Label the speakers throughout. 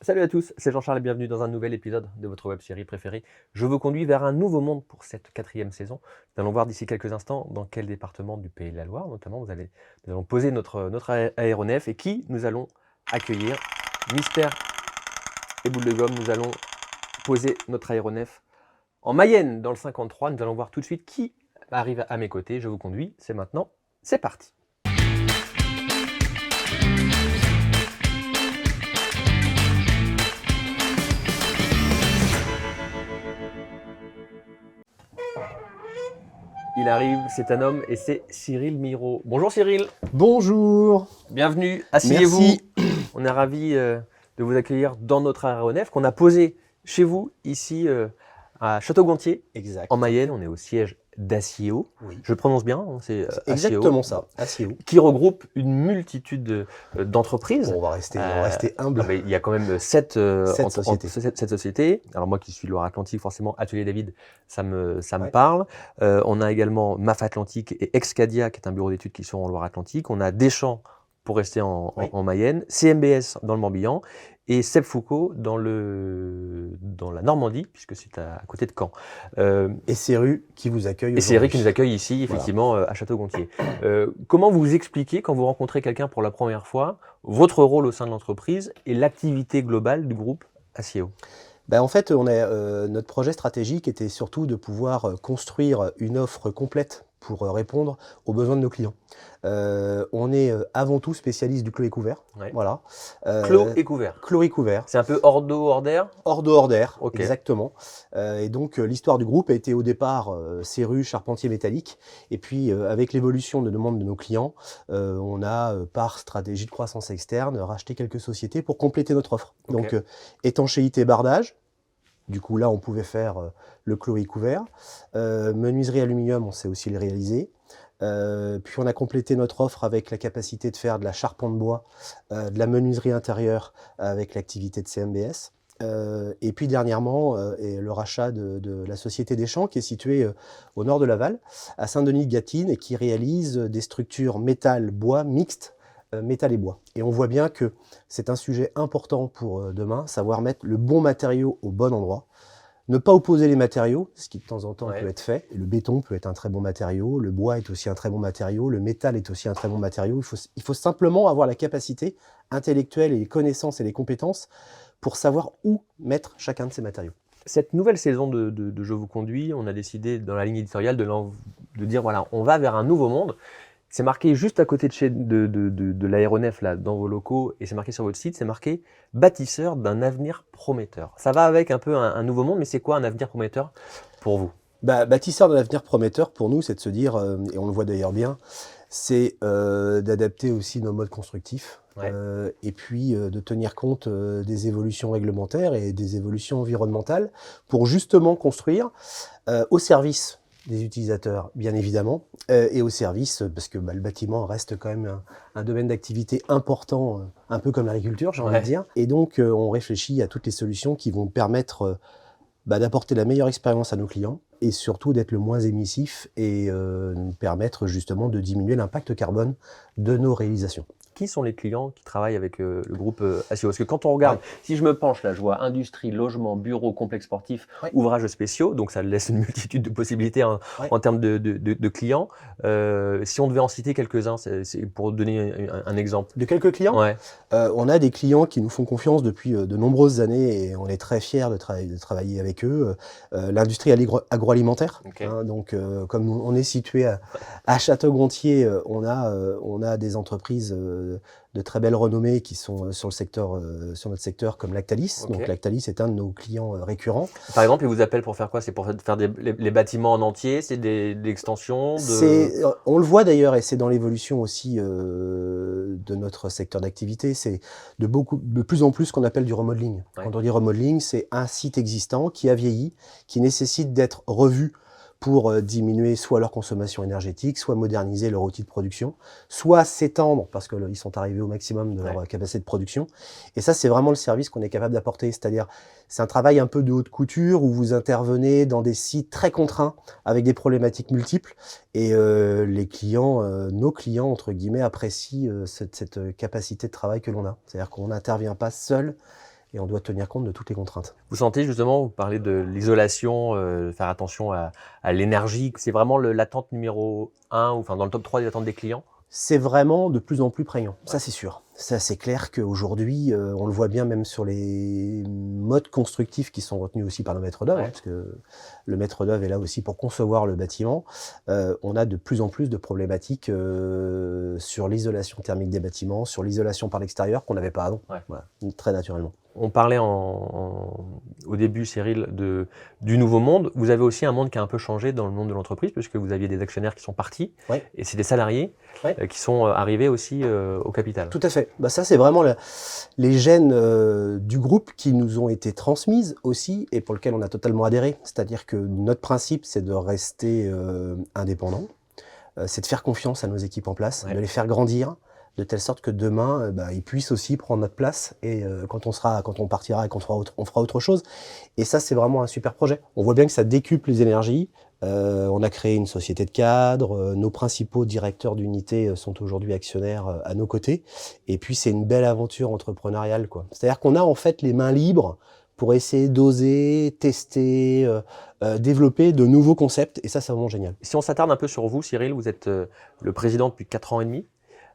Speaker 1: Salut à tous, c'est Jean-Charles et bienvenue dans un nouvel épisode de votre web-série préférée. Je vous conduis vers un nouveau monde pour cette 4e saison. Nous allons voir d'ici quelques instants dans quel département du Pays de la Loire, notamment, nous allons poser notre aéronef et qui nous allons accueillir. Mystère et boule de gomme, nous allons poser notre aéronef en Mayenne dans le 53. Nous allons voir tout de suite qui arrive à mes côtés. Je vous conduis, c'est maintenant, c'est parti. Il arrive, c'est un homme et c'est Cyril Miraud. Bonjour Cyril.
Speaker 2: Bonjour.
Speaker 1: Bienvenue, asseyez-vous.
Speaker 2: Merci.
Speaker 1: On est ravis de vous accueillir dans notre aéronef qu'on a posé chez vous, ici à Château-Gontier,
Speaker 2: Exact.
Speaker 1: en Mayenne. On est au siège d'Acieo.
Speaker 2: Oui.
Speaker 1: Je prononce bien, hein, c'est
Speaker 2: Exactement ça, Acieo.
Speaker 1: qui regroupe une multitude d'entreprises.
Speaker 2: Bon, on va rester humble.
Speaker 1: Mais il y a quand même 7
Speaker 2: sociétés.
Speaker 1: sociétés. Alors moi qui suis Loire-Atlantique, forcément, Atelier David, ça me
Speaker 2: Ouais.
Speaker 1: parle. On a également MAF Atlantique et Excadia, qui est un bureau d'études qui sont en Loire-Atlantique. On a Deschamps, pour rester
Speaker 2: Oui.
Speaker 1: en Mayenne, CMBS dans le Morbihan et Seb Foucault dans la Normandie, puisque c'est à côté de Caen.
Speaker 2: Et Céru qui vous accueille
Speaker 1: Et c'est Eric qui nous
Speaker 2: aujourd'hui.
Speaker 1: accueille ici, effectivement, à Château-Gontier. Comment vous expliquez, quand vous rencontrez quelqu'un pour la première fois, votre rôle au sein de l'entreprise et l'activité globale du groupe Acieo?
Speaker 2: En fait, notre projet stratégique était surtout de pouvoir construire une offre complète pour répondre aux besoins de nos clients. On est avant tout spécialiste du clos et couvert.
Speaker 1: Ouais.
Speaker 2: Voilà.
Speaker 1: Clos et couvert.
Speaker 2: Clos et couvert.
Speaker 1: C'est un peu hors d'eau, hors d'air?
Speaker 2: Hors d'eau, hors d'air,
Speaker 1: Ok.
Speaker 2: exactement. Et donc l'histoire du groupe a été au départ serrure, charpentier métallique. Et puis avec l'évolution de demande de nos clients, on a par stratégie de croissance externe racheté quelques sociétés pour compléter notre offre.
Speaker 1: Ok.
Speaker 2: Donc étanchéité, bardage. Du coup là on pouvait faire le clos et couvert. Menuiserie aluminium, on sait aussi le réaliser. Puis on a complété notre offre avec la capacité de faire de la charpente bois, de la menuiserie intérieure avec l'activité de CMBS. Et puis dernièrement, le rachat de la société Deschamps qui est située au nord de Laval, à Saint-Denis-de-Gâtine, et qui réalise des structures métal-bois mixtes, métal et bois. Et on voit bien que c'est un sujet important pour demain, savoir mettre le bon matériau au bon endroit. Ne pas opposer les matériaux, ce qui de temps en temps peut être fait. Et le béton peut être un très bon matériau, le bois est aussi un très bon matériau, le métal est aussi un très bon matériau. Il faut simplement avoir la capacité intellectuelle et les connaissances et les compétences pour savoir où mettre chacun de ces matériaux.
Speaker 1: Cette nouvelle saison de Je vous conduis, on a décidé dans la ligne éditoriale de dire voilà, on va vers un nouveau monde. C'est marqué juste à côté de l'aéronef, là, dans vos locaux, et c'est marqué sur votre site, c'est marqué « Bâtisseur d'un avenir prometteur ». Ça va avec un peu un nouveau monde, mais c'est quoi un avenir prometteur pour vous?
Speaker 2: Bâtisseur d'un avenir prometteur, pour nous, c'est de se dire, et on le voit d'ailleurs bien, c'est d'adapter aussi nos modes constructifs,
Speaker 1: Ouais.
Speaker 2: et puis de tenir compte des évolutions réglementaires et des évolutions environnementales pour justement construire au service des utilisateurs, bien évidemment, et au service, parce que le bâtiment reste quand même un domaine d'activité important, un peu comme l'agriculture, j'ai envie de dire. Et donc, on réfléchit à toutes les solutions qui vont permettre d'apporter la meilleure expérience à nos clients et surtout d'être le moins émissif et nous permettre justement de diminuer l'impact carbone de nos réalisations.
Speaker 1: Qui sont les clients qui travaillent avec le groupe Acieo? Parce que quand on regarde, si je me penche là, je vois industrie, logement, bureau, complexe sportif, ouvrages spéciaux, donc ça laisse une multitude de possibilités en termes de clients. Si on devait en citer quelques-uns, c'est pour donner un exemple.
Speaker 2: De quelques clients, on a des clients qui nous font confiance depuis de nombreuses années et on est très fiers de travailler avec eux. L'industrie agroalimentaire, donc comme on est situé à Château-Gontier, on a des entreprises de très belle renommée qui sont sur notre secteur comme Lactalis. Donc Lactalis est un de nos clients récurrents.
Speaker 1: Par exemple, ils vous appellent pour faire quoi? C'est pour faire les bâtiments en entier? C'est des extensions
Speaker 2: On le voit d'ailleurs, et c'est dans l'évolution aussi de notre secteur d'activité, c'est de plus en plus ce qu'on appelle du remodeling. Quand on dit remodeling, c'est un site existant qui a vieilli, qui nécessite d'être revu pour diminuer soit leur consommation énergétique, soit moderniser leur outil de production, soit s'étendre parce qu'ils sont arrivés au maximum de leur capacité de production. Et ça, c'est vraiment le service qu'on est capable d'apporter. C'est-à-dire, c'est un travail un peu de haute couture où vous intervenez dans des sites très contraints avec des problématiques multiples. Et les clients, nos clients, entre guillemets, apprécient cette capacité de travail que l'on a. C'est-à-dire qu'on n'intervient pas seul et on doit tenir compte de toutes les contraintes.
Speaker 1: Vous sentez justement, vous parlez de l'isolation, faire attention à l'énergie, c'est vraiment l'attente numéro 1, ou enfin dans le top 3 des attentes des clients?
Speaker 2: C'est vraiment de plus en plus prégnant, ça c'est sûr. Ça c'est clair qu'aujourd'hui, on le voit bien même sur les modes constructifs qui sont retenus aussi par le maître d'œuvre, parce que le maître d'œuvre est là aussi pour concevoir le bâtiment. On a de plus en plus de problématiques sur l'isolation thermique des bâtiments, sur l'isolation par l'extérieur qu'on n'avait pas avant, voilà, très naturellement.
Speaker 1: On parlait au début, Cyril, du nouveau monde. Vous avez aussi un monde qui a un peu changé dans le monde de l'entreprise, puisque vous aviez des actionnaires qui sont partis, et c'est des salariés qui sont arrivés aussi au capital.
Speaker 2: Tout à fait. Bah ça, c'est vraiment les gènes du groupe qui nous ont été transmises aussi, et pour lequel on a totalement adhéré. C'est-à-dire que notre principe, c'est de rester indépendant, c'est de faire confiance à nos équipes en place, de les faire grandir, de telle sorte que demain, ils puissent aussi prendre notre place, et quand on partira et qu'on fera autre chose. Et ça, c'est vraiment un super projet. On voit bien que ça décuple les énergies. On a créé une société de cadre. Nos principaux directeurs d'unité sont aujourd'hui actionnaires à nos côtés. Et puis, c'est une belle aventure entrepreneuriale, quoi. C'est-à-dire qu'on a en fait les mains libres pour essayer d'oser, tester, développer de nouveaux concepts. Et ça, c'est vraiment génial.
Speaker 1: Si on s'attarde un peu sur vous, Cyril, vous êtes le président depuis 4 ans et demi.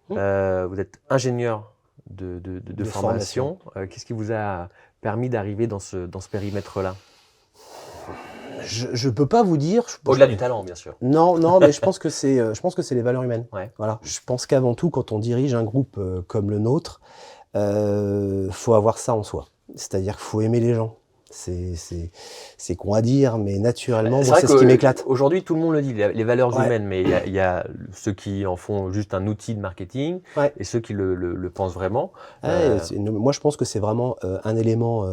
Speaker 1: Vous êtes ingénieur de formation. Qu'est-ce qui vous a permis d'arriver dans ce périmètre-là?
Speaker 2: Je peux pas vous dire.
Speaker 1: Au-delà du talent, bien sûr.
Speaker 2: Non, mais je pense que c'est les valeurs humaines. Voilà. Je pense qu'avant tout, quand on dirige un groupe comme le nôtre, faut avoir ça en soi. C'est-à-dire qu'il faut aimer les gens. C'est con à dire, mais naturellement, c'est ce qui m'éclate.
Speaker 1: Aujourd'hui, tout le monde le dit, les valeurs humaines, mais il y a ceux qui en font juste un outil de marketing et ceux qui le pensent vraiment.
Speaker 2: Moi, je pense que c'est vraiment un élément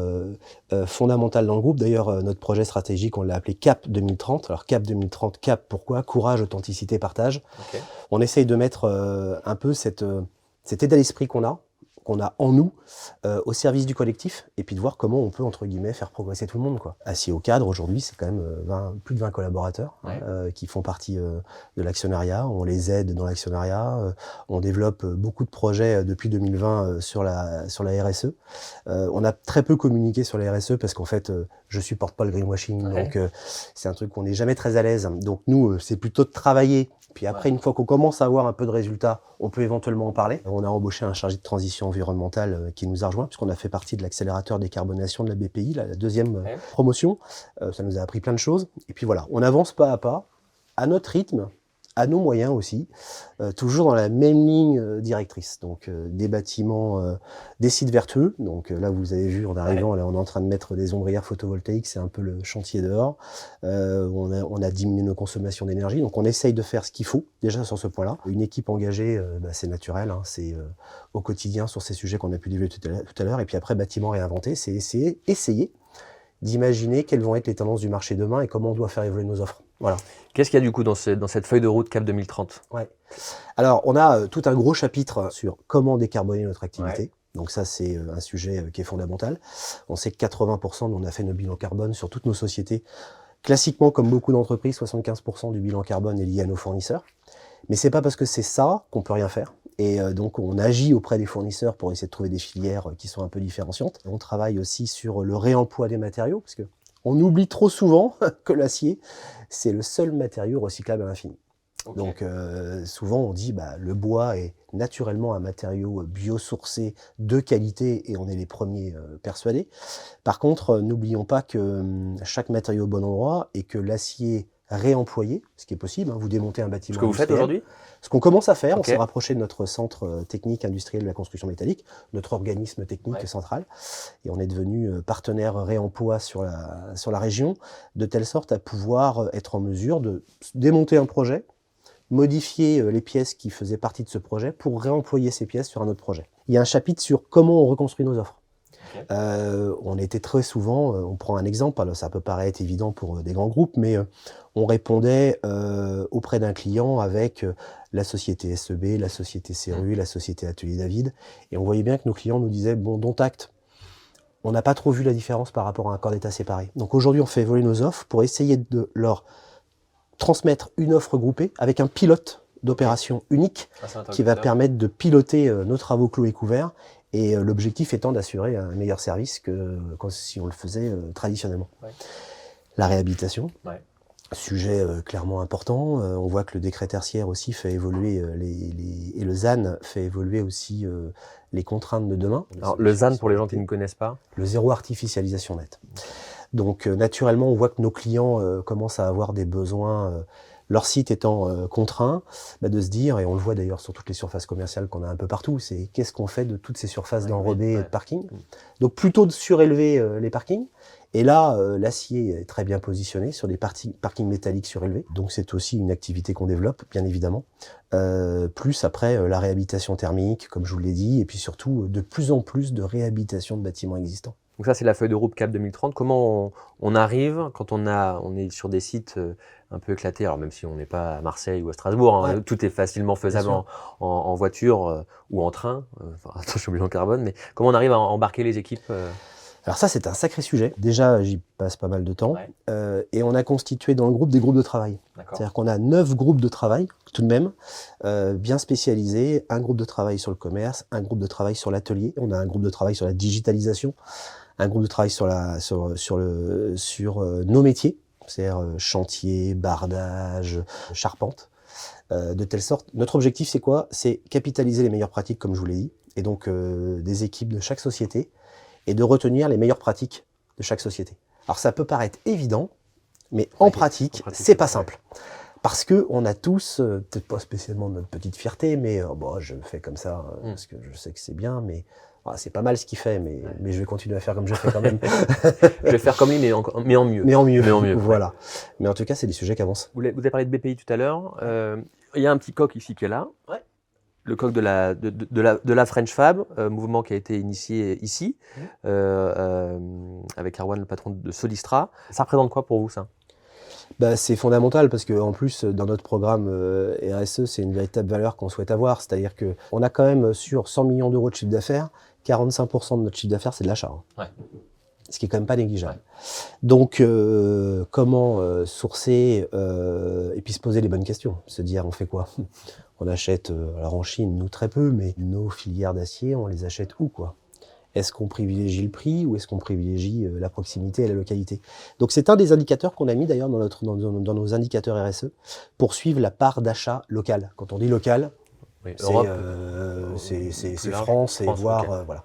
Speaker 2: fondamental dans le groupe. D'ailleurs, notre projet stratégique, on l'a appelé CAP 2030. Alors, CAP 2030, CAP, pourquoi? Courage, authenticité, partage. On essaye de mettre un peu cet état d'esprit qu'on a en nous, au service du collectif, et puis de voir comment on peut, entre guillemets, faire progresser tout le monde, quoi. Assis au cadre, aujourd'hui, c'est quand même plus de 20 collaborateurs qui font partie de l'actionnariat. On les aide dans l'actionnariat. On développe beaucoup de projets depuis 2020 sur la RSE. On a très peu communiqué sur la RSE parce qu'en fait, je supporte pas le greenwashing, donc c'est un truc qu'on n'est jamais très à l'aise. Donc nous, c'est plutôt de travailler. Puis après, une fois qu'on commence à avoir un peu de résultats, on peut éventuellement en parler. On a embauché un chargé de transition environnementale qui nous a rejoint, puisqu'on a fait partie de l'accélérateur décarbonation de la BPI, la deuxième promotion. Ça nous a appris plein de choses. Et puis voilà, on avance pas à pas, à notre rythme, à nos moyens aussi, toujours dans la même ligne directrice. Donc des bâtiments, des sites vertueux. Donc là, vous avez vu en arrivant, là, on est en train de mettre des ombrières photovoltaïques, c'est un peu le chantier dehors. On a diminué nos consommations d'énergie, donc on essaye de faire ce qu'il faut déjà sur ce point-là. Une équipe engagée, c'est naturel, hein, c'est au quotidien sur ces sujets qu'on a pu développer tout à l'heure. Et puis après, bâtiment réinventé, c'est essayer d'imaginer quelles vont être les tendances du marché demain et comment on doit faire évoluer nos offres. Voilà.
Speaker 1: Qu'est-ce qu'il y a du coup dans cette feuille de route CAP 2030?
Speaker 2: Alors, on a tout un gros chapitre sur comment décarboner notre activité. Donc ça, c'est un sujet qui est fondamental. On sait que 80%, on a fait nos bilans carbone sur toutes nos sociétés. Classiquement, comme beaucoup d'entreprises, 75% du bilan carbone est lié à nos fournisseurs. Mais c'est pas parce que c'est ça qu'on peut rien faire. Et donc, on agit auprès des fournisseurs pour essayer de trouver des filières qui sont un peu différenciantes. On travaille aussi sur le réemploi des matériaux, parce que on oublie trop souvent que l'acier, c'est le seul matériau recyclable à l'infini. Donc, souvent, on dit le bois est naturellement un matériau biosourcé de qualité, et on est les premiers persuadés. Par contre, n'oublions pas que chaque matériau au bon endroit, et que l'acier réemployé, ce qui est possible, hein, vous démontez un bâtiment.
Speaker 1: Ce que vous faites aujourd'hui?
Speaker 2: Ce qu'on commence à faire, on s'est rapproché de notre centre technique industriel de la construction métallique, notre organisme technique central, et on est devenu partenaire réemploi sur la région, de telle sorte à pouvoir être en mesure de démonter un projet, modifier les pièces qui faisaient partie de ce projet pour réemployer ces pièces sur un autre projet. Il y a un chapitre sur comment on reconstruit nos offres. On était très souvent, on prend un exemple, alors ça peut paraître évident pour des grands groupes, mais on répondait auprès d'un client avec la société SEB, la société CRU, la société Atelier David, et on voyait bien que nos clients nous disaient, bon, dont acte, on n'a pas trop vu la différence par rapport à un corps d'état séparé. Donc aujourd'hui, on fait évoluer nos offres pour essayer de leur transmettre une offre groupée avec un pilote d'opération unique qui va permettre de piloter nos travaux clos et couverts Et l'objectif étant d'assurer un meilleur service que si on le faisait traditionnellement.
Speaker 1: Ouais.
Speaker 2: La réhabilitation,
Speaker 1: Ouais.
Speaker 2: sujet clairement important. On voit que le décret tertiaire aussi fait évoluer et le ZAN fait évoluer aussi les contraintes de demain.
Speaker 1: Alors, le ZAN, pour les gens qui ne connaissent pas,
Speaker 2: le zéro artificialisation nette. Donc naturellement, on voit que nos clients commencent à avoir des besoins, leur site étant contraint, de se dire, et on le voit d'ailleurs sur toutes les surfaces commerciales qu'on a un peu partout, c'est qu'est-ce qu'on fait de toutes ces surfaces d'enrobés et de parking. Donc plutôt de surélever les parkings. Et là, l'acier est très bien positionné sur des parkings métalliques surélevés. Donc c'est aussi une activité qu'on développe, bien évidemment. Plus après la réhabilitation thermique, comme je vous l'ai dit, et puis surtout de plus en plus de réhabilitation de bâtiments existants.
Speaker 1: Donc ça, c'est la feuille de route CAP 2030. Comment on arrive quand on est sur des sites un peu éclatés, alors même si on n'est pas à Marseille ou à Strasbourg, hein, tout est facilement faisable en voiture ou en train, attention au bilan carbone, mais comment on arrive à embarquer les équipes
Speaker 2: Alors ça, c'est un sacré sujet. Déjà, j'y passe pas mal de temps. Et on a constitué dans le groupe des groupes de travail. C'est-à-dire qu'on a 9 groupes de travail, tout de même, bien spécialisés. Un groupe de travail sur le commerce, un groupe de travail sur l'atelier. On a un groupe de travail sur la digitalisation, un groupe de travail sur nos métiers, c'est-à-dire chantier, bardage, charpente. De telle sorte, notre objectif, c'est quoi? C'est capitaliser les meilleures pratiques, comme je vous l'ai dit, et donc des équipes de chaque société, et de retenir les meilleures pratiques de chaque société. Alors ça peut paraître évident, mais en pratique, c'est pas simple. Parce que on a tous, peut-être pas spécialement notre petite fierté, mais bon, je le fais comme ça, parce que je sais que c'est bien, mais c'est pas mal ce qu'il fait, mais je vais continuer à faire comme je fais quand même.
Speaker 1: Je vais faire comme lui, mais en mieux.
Speaker 2: Mais en mieux, voilà. Mais en tout cas, c'est des sujets qui avancent.
Speaker 1: Vous avez parlé de BPI tout à l'heure. Il y a un petit coq ici qui est là. Le coq de la French Fab, mouvement qui a été initié ici, avec Erwan, le patron de Solistra. Ça représente quoi pour vous, ça?
Speaker 2: C'est fondamental parce qu'en plus, dans notre programme RSE, c'est une véritable valeur qu'on souhaite avoir. C'est-à-dire qu'on a quand même, sur 100 millions d'euros de chiffre d'affaires, 45% de notre chiffre d'affaires, c'est de l'achat. Ce qui est quand même pas négligeable. Donc, comment sourcer et puis se poser les bonnes questions. Se dire, on fait quoi? On achète, alors en Chine, nous très peu, mais nos filières d'acier, on les achète où, quoi? Est-ce qu'on privilégie le prix ou est-ce qu'on privilégie la proximité et la localité? Donc c'est un des indicateurs qu'on a mis d'ailleurs dans nos indicateurs RSE pour suivre la part d'achat local. Quand on dit local, c'est France et voire voilà.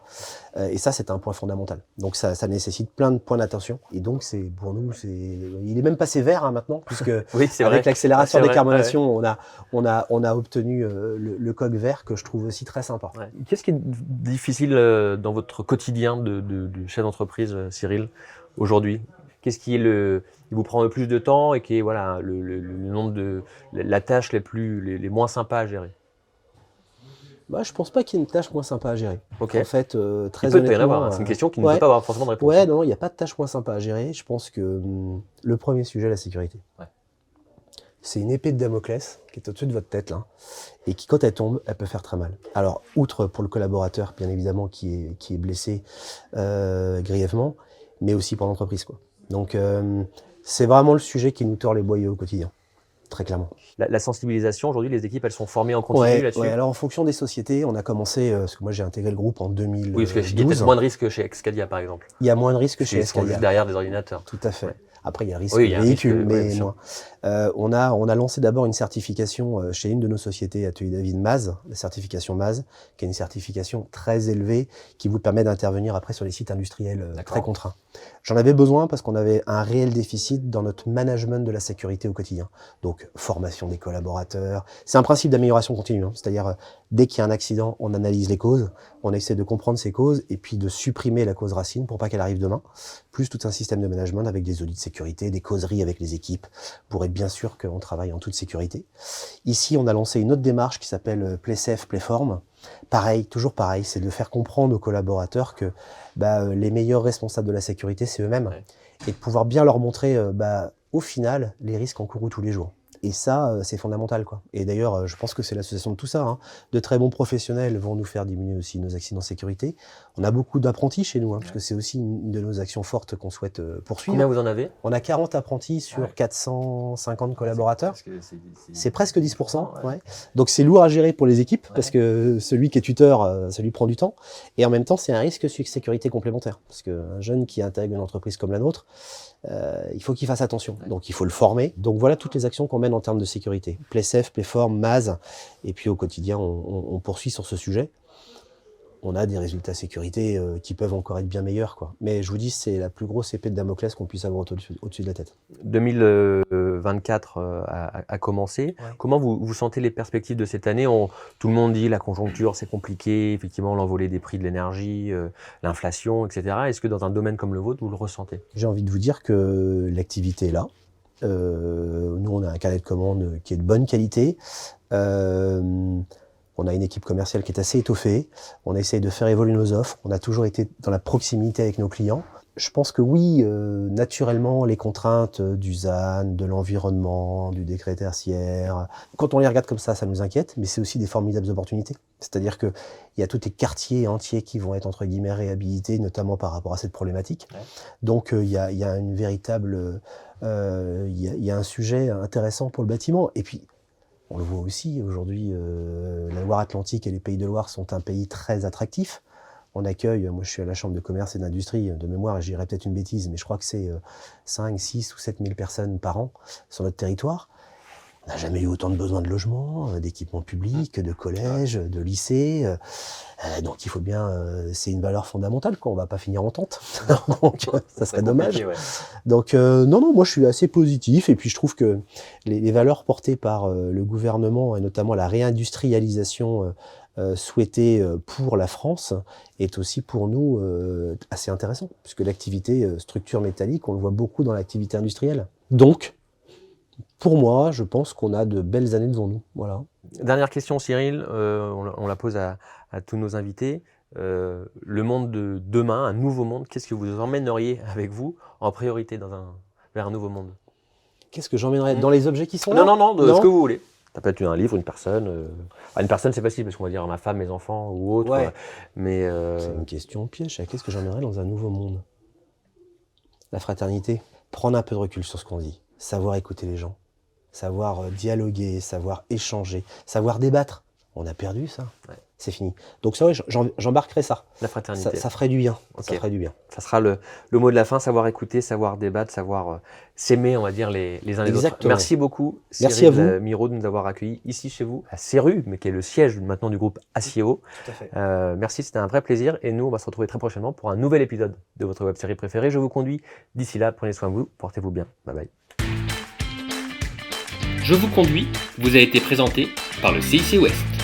Speaker 2: Et ça, c'est un point fondamental. Donc ça nécessite plein de points d'attention. Et donc c'est pour nous, il est même passé vert maintenant, puisque avec l'accélération de décarbonation, on a obtenu le coq vert que je trouve aussi très sympa.
Speaker 1: Qu'est-ce qui est difficile dans votre quotidien de chef d'entreprise, Cyril, aujourd'hui? Qu'est-ce qui il vous prend le plus de temps et qui est le nombre la tâche les moins sympas à gérer?
Speaker 2: Je pense pas qu'il y ait une tâche moins sympa à gérer. En fait, très
Speaker 1: honnêtement, peut y en avoir. C'est une question qui ne peut pas avoir forcément de réponse.
Speaker 2: Non, il n'y a pas de tâche moins sympa à gérer. Je pense que le premier sujet, la sécurité. C'est une épée de Damoclès qui est au-dessus de votre tête, là, et qui, quand elle tombe, elle peut faire très mal. Alors, outre pour le collaborateur, bien évidemment, qui est blessé grièvement, mais aussi pour l'entreprise, quoi. Donc, c'est vraiment le sujet qui nous tord les boyaux au quotidien. Très clairement.
Speaker 1: La sensibilisation, aujourd'hui, les équipes, elles sont formées en continu là-dessus?
Speaker 2: Alors en fonction des sociétés, on a commencé, parce que moi j'ai intégré le groupe en 2012.
Speaker 1: Oui, parce qu'il y a peut-être moins de risques que chez Excadia, par exemple.
Speaker 2: Il y a moins de risques que chez Excadia.
Speaker 1: Ils sont juste derrière des ordinateurs.
Speaker 2: Tout à fait. Après, il y a risque véhicule, mais moins. On a lancé d'abord une certification chez une de nos sociétés, Atelier David MAZ, la certification MAZ, qui est une certification très élevée, qui vous permet d'intervenir après sur les sites industriels très contraints. J'en avais besoin parce qu'on avait un réel déficit dans notre management de la sécurité au quotidien. Donc, formation des collaborateurs. C'est un principe d'amélioration continue, c'est-à-dire, dès qu'il y a un accident, on analyse les causes, on essaie de comprendre ces causes et puis de supprimer la cause racine pour pas qu'elle arrive demain, plus tout un système de management avec des audits de sécurité, des causeries avec les équipes pour être bien sûr qu'on travaille en toute sécurité. Ici, on a lancé une autre démarche qui s'appelle PlaySafe, Playform. Pareil, toujours pareil, c'est de faire comprendre aux collaborateurs que les meilleurs responsables de la sécurité, c'est eux-mêmes, et de pouvoir bien leur montrer au final les risques encourus tous les jours. Et ça, c'est fondamental, quoi. Et d'ailleurs, je pense que c'est l'association de tout ça, hein. De très bons professionnels vont nous faire diminuer aussi nos accidents de sécurité. On a beaucoup d'apprentis chez nous, hein, parce que c'est aussi une de nos actions fortes qu'on souhaite poursuivre.
Speaker 1: Combien vous en avez?
Speaker 2: On a 40 apprentis sur 450 collaborateurs. C'est presque 10%. Ouais. Donc c'est lourd à gérer pour les équipes, parce que celui qui est tuteur, ça lui prend du temps. Et en même temps, c'est un risque sur sécurité complémentaire. Parce qu'un jeune qui intègre une entreprise comme la nôtre, il faut qu'il fasse attention. Donc il faut le former. Donc voilà toutes les actions qu'on mène en termes de sécurité. PlaySafe, Playform, MAZ. Et puis au quotidien, on poursuit sur ce sujet. On a des résultats sécurité qui peuvent encore être bien meilleurs, quoi. Mais je vous dis, c'est la plus grosse épée de Damoclès qu'on puisse avoir au-dessus de la tête.
Speaker 1: 2024 a commencé.
Speaker 2: Ouais.
Speaker 1: Comment vous sentez les perspectives de cette année? Tout le monde dit la conjoncture, c'est compliqué, effectivement, l'envolée des prix de l'énergie, l'inflation, etc. Est-ce que dans un domaine comme le vôtre, vous le ressentez?
Speaker 2: J'ai envie de vous dire que l'activité est là. Nous, on a un carnet de commandes qui est de bonne qualité. On a une équipe commerciale qui est assez étoffée. On essaye de faire évoluer nos offres. On a toujours été dans la proximité avec nos clients. Je pense que oui, naturellement, les contraintes du ZAN, de l'environnement, du décret tertiaire, quand on les regarde comme ça nous inquiète, mais c'est aussi des formidables opportunités. C'est-à-dire qu'il y a tous les quartiers entiers qui vont être, entre guillemets, réhabilités, notamment par rapport à cette problématique. Ouais. Donc, il y a une véritable... il y a un sujet intéressant pour le bâtiment. Et puis, on le voit aussi, aujourd'hui, la Loire-Atlantique et les Pays de Loire sont un pays très attractif. On accueille, moi je suis à la Chambre de commerce et d'industrie de mémoire, et je dirais peut-être une bêtise, mais je crois que c'est 5, 6 ou 7 000 personnes par an sur notre territoire. On n'a jamais eu autant de besoins de logements, d'équipements publics, de collèges, de lycées. Donc il faut bien, c'est une valeur fondamentale, quoi. On va pas finir en tente. Donc ça serait dommage. Ouais. Donc non, moi je suis assez positif, et puis je trouve que les valeurs portées par le gouvernement, et notamment la réindustrialisation souhaitée pour la France, est aussi pour nous assez intéressant, puisque l'activité structure métallique, on le voit beaucoup dans l'activité industrielle. Donc, pour moi, je pense qu'on a de belles années devant nous. Voilà.
Speaker 1: Dernière question, Cyril, on la pose à tous nos invités. Le monde de demain, un nouveau monde, qu'est-ce que vous emmèneriez avec vous en priorité vers un nouveau monde?
Speaker 2: Qu'est-ce que j'emmènerais dans les objets qui sont là?
Speaker 1: Non, ce que vous voulez. Ça peut être un livre, une personne. Une personne, c'est facile, parce qu'on va dire ma femme, mes enfants ou autre. Ouais. Mais
Speaker 2: c'est une question piège. Qu'est-ce que j'emmènerais dans un nouveau monde? La fraternité. Prendre un peu de recul sur ce qu'on dit. Savoir écouter les gens. Savoir dialoguer, savoir échanger, savoir débattre. On a perdu ça. Ouais. C'est fini. Donc ça, ouais, j'embarquerai ça.
Speaker 1: La fraternité.
Speaker 2: Ça ferait du bien.
Speaker 1: Okay.
Speaker 2: Ça ferait du bien.
Speaker 1: Ça sera le mot de la fin, savoir écouter, savoir débattre, savoir s'aimer, on va dire, les uns les autres. Merci beaucoup,
Speaker 2: Merci à vous.
Speaker 1: Miro, de nous avoir accueillis ici chez vous, à Céru, mais qui est le siège maintenant du groupe Acieo.
Speaker 2: Tout à fait.
Speaker 1: Merci, c'était un vrai plaisir. Et nous, on va se retrouver très prochainement pour un nouvel épisode de votre web-série préférée. Je vous conduis d'ici là. Prenez soin de vous, portez-vous bien. Bye bye.
Speaker 3: Je vous conduis vous a été présenté par le CIC Ouest.